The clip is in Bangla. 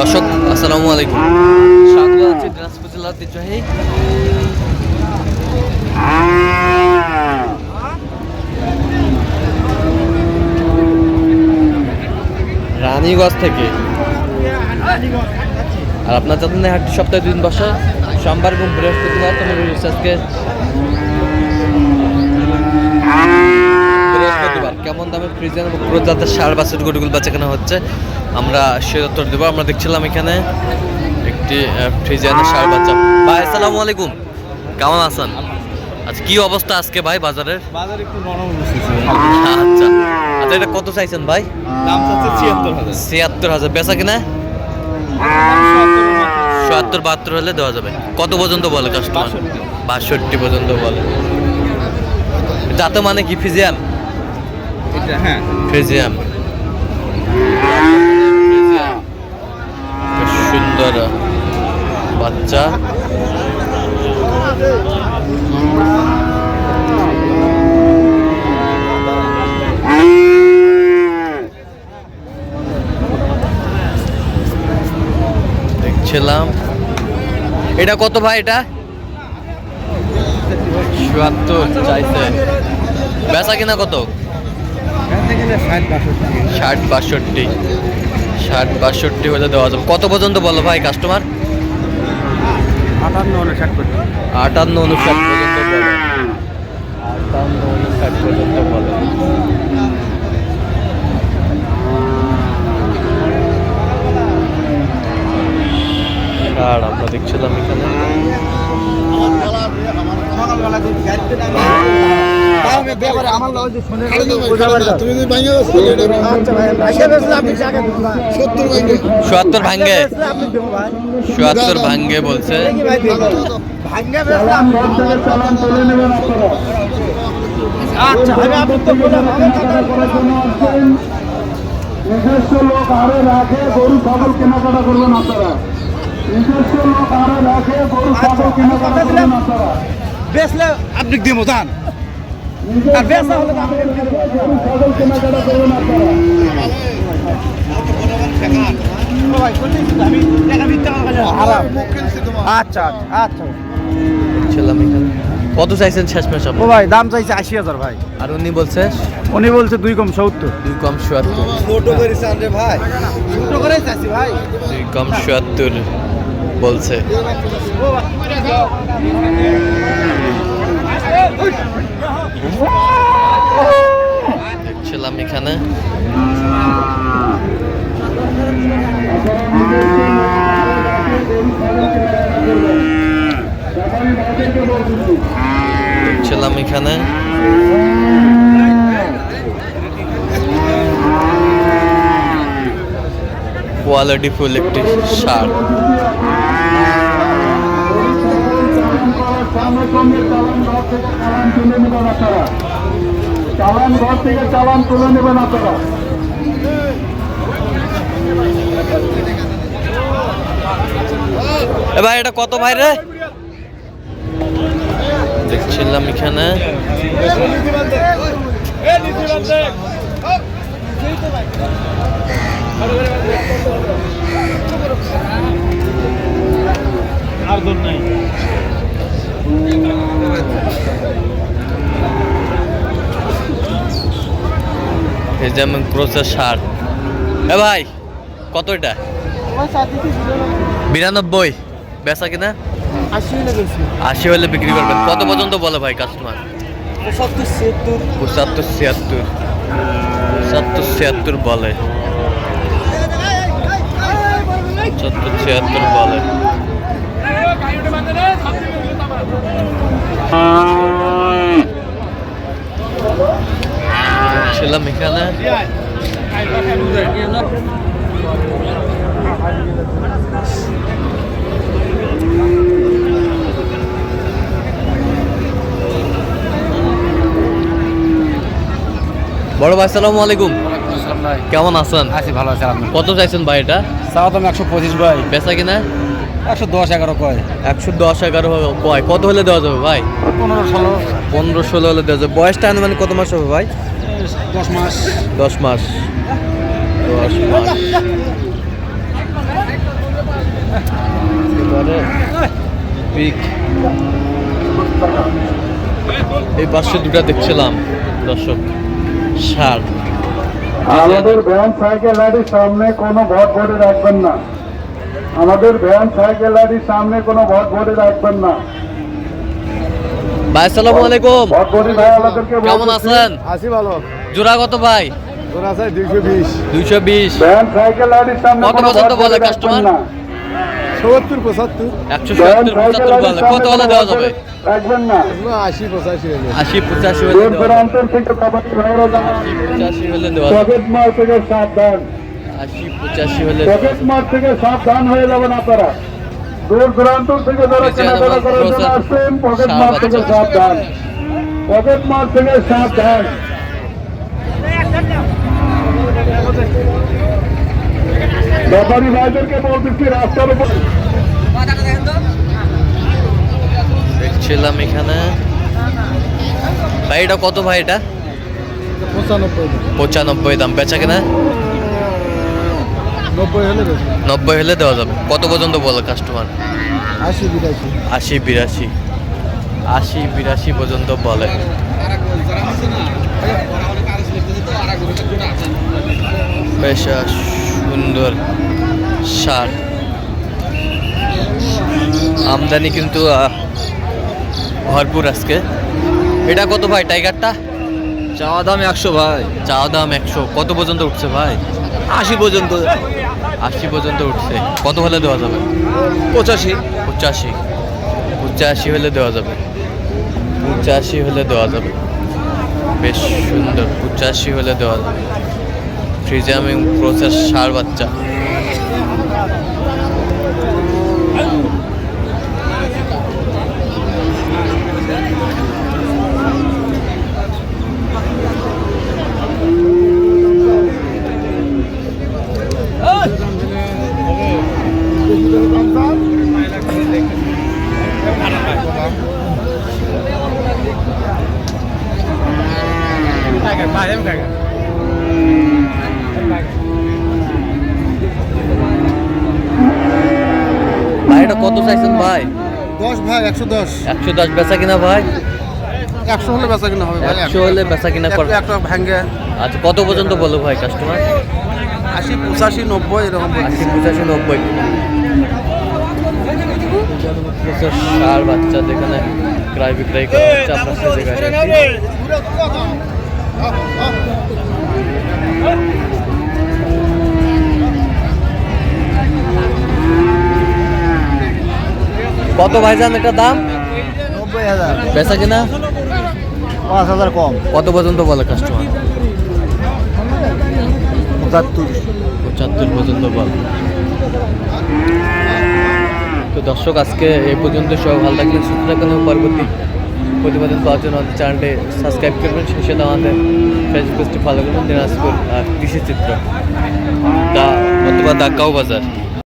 দর্শক আসসালামু আলাইকুম, স্বাগত আছি দিনাজপুর জেলার ঐতিহ্যবাহী রানীগঞ্জ থেকে। আর আপনার জানেন হাটটি সপ্তাহে 2 দিন বসে, সোমবার এবং বৃহস্পতিবার। আজকে বৃহস্পতিবার কেমন দামে ফ্রিজিয়ান এবং পুরো জাতের সার বাছুর গরুগুলো বেচাকেনা হচ্ছে আমরা সে উত্তর দেবো। আমরা দেখছিলাম এখানে একটি ফ্রিজিয়ানের সার বাচ্চা। ভাই আসসালামু আলাইকুম, কেমন আছেন? আচ্ছা, কি অবস্থা আজকে ভাই বাজারের? বাজার একটু নরম বসেছে। আচ্ছা আচ্ছা, এটা কত চাইছেন ভাই? দাম চাচ্ছে ৭৬,০০০। ৭৬,০০০ বেচা কিনা ৭০-৭২ হলে দেওয়া যাবে। কত পর্যন্ত বলে কাস্টমার? ৬২ পর্যন্ত বলে। যাতে মানে কি ফ্রিজিয়ান? এটা হ্যাঁ ফ্রিজিয়ান, সুন্দর বাচ্চা। দেখছিলাম এটা কত ভাই? এটা ৭৪ চাইছে, বেচা কিনা কত? ৬০-৬২ হলে দেওয়া যাবে। কত পর্যন্ত বলো ভাই কাস্টমার? ৫৮-৫৯ পর্যন্ত বলে। ৫৮-৫৯ পর্যন্ত বলে। আর আমরা দেখছিলাম এখানে সত্তর ভাঙ্গে বলছে। নিজস্ব লোক আরো রাখে গরু ছাগল কেনাকাটা করবেন আপনারা। নিজস্ব লোক আরো রাখে গরু ছাগল কেনাকাটা করবেন আপনারা। বেচলে আপনি দিব দান আর বেচা হলে গরু ছাগল কেনাকাটা করবেন আপনারা। আচ্ছা আচ্ছা দেখছিলাম এখানে কত চাইছেন শেষমেশ? ও ভাই দাম চাইছে ৮০,০০০ ভাই। আর উনি বলছে ২ কম ৭০। 2 কম ৭০। ছোট করে চাইছে ভাই, ছোট করে চাইছি ভাই। 2 কম ৭০ বলছে। দেখছিলাম এখানে কোয়ালিটি ফুল একটি সার। চালান ঘর থেকে চালান তুলে নেবেন আপনারা। এ ভাই এটা কত ভাই রে? দেখছিলাম এখানে আর দূর নাই। এই যেমন ক্রোসের সার। এ ভাই কত এটা? ৯২ বেচা কিনা ৮০ হলে বিক্রি করবেন। কত পর্যন্ত বলে ভাই কাস্টমার? ৭৫-৭৬ বলে। ৭৫-৭৬ বলে। ছিলাম এখানে বড় ভাই আসসালামু আলাইকুম, কেমন আছেন? আছি ভালো আছে। আপনি কত চাইছেন ভাই এটা? চাওয়া দাম ১২৫ ভাই। বেচা কিনা ১১০-১১ কয়। ১১০-১১ কয়। কত হলে দেওয়া যাবে ভাই? ১৫-১৬। ১৫-১৬ হলে দেওয়া যাবে। বয়সটা মানে কত মাস হবে ভাই? ১০ মাস। 10 মাস। 10 মাস। একেবারে পিক। এই পাশে দুটা দেখছিলাম দর্শক ষাঁড়। আমাদের ভ্যান সাইকেল গাড়ির সামনে কোনো ভোট ভরে রাখবেন না। আমাদের ভ্যান সাইকেল গাড়ির সামনে কোনো ভোট ভরে রাখবেন না। ভাই আসসালামু আলাইকুম, ভোট ভরে ভাই আমাদেরকে কেমন আছেন? আছি ভালো। জোড়া কত ভাই? তোরা আছে 220 220। ভ্যান সাইকেল গাড়ির সামনে কত কোনো পর্যন্ত ভোট বলে ভরে কাস্টমার? রাখবেন না। 70 75 170 75 বলে, কত হলে দেওয়া যাবে? রাখবেন না। 80 85 হয়ে 80 85 হলে দূর দেওয়া যাবে। দূরান্তর থেকে কবাডি ভাইরা জানান 85 হলে দেওয়া যাবে। পকেট মার থেকে সাবধান। 80 85 হলে দেওয়া পকেট যাবে। মার থেকে সাবধান হয়ে যাবেন আপনারা। দূর দূরান্ত থেকে যারা কেনাকাটা করার জন্য আসছেন পকেট মার থেকে সাবধান। পকেট মার থেকে সাবধান। ব্যাপারী ভাইদেরকে বলতেছি রাস্তার উপর দেখছিলাম এখানে। ভাই এটা কত ভাই? এটা 95 দাম। বেচা কেনা 90 হলে 90 হলে দেওয়া যাবে। কত পর্যন্ত বলে কাস্টমার? 80 82 80 82 পর্যন্ত বলে। বেশ সুন্দর ষাঁড়। আমদানি কিন্তু ভরপুর আজকে। এটা কত ভাই টাইগারটা? চাওয়া দাম 100 ভাই। চাওয়া দাম 100। কত পর্যন্ত উঠছে ভাই? 80 পর্যন্ত। 80 পর্যন্ত উঠছে। কত হলে দেওয়া যাবে? 85 85 হলে দেওয়া যাবে। 85 হলে দেওয়া যাবে। বেশ সুন্দর। 85 হলে দেওয়া যাবে। ফ্রিজিয়ামিং প্রসেস ষাঁড় বাচ্চা। ভাই এটা কত চাইছেন ভাই? 10 ভাই 110 110 বেচা কিনা ভাই? 100 হলে বেচা কিনা হবে ভাই। 100 হলে বেচা কিনা কর। একটা ভাঙ্গে আচ্ছা কত পর্যন্ত বলো ভাই কাস্টমার? 80 85 90 এরকম 80 85 90। ষাঁড় বাচ্চা যেখানে ক্রয় বিক্রয় করা হচ্ছে আপনার সাথে জায়গায়। কত ভাইজান এটা দাম? 90000 বেচা কিনা 5000 কম। কত পর্যন্ত বলে কাস্টমার? 75 পর্যন্ত বলে। তো দর্শক আজকে এই পর্যন্ত সবাই ভালো থাকবেন, সুস্থ থাকবেন এবং পরবর্তী প্রতিবেদন পাওয়ার জন্য আমাদের চ্যানেলটি সাবস্ক্রাইব করবেন। শেষে আমাদের ফেসবুক পেজটি ফলো করবেন। দিনাজপুর কৃষি চিত্র অথবা দাগাঁও বাজার।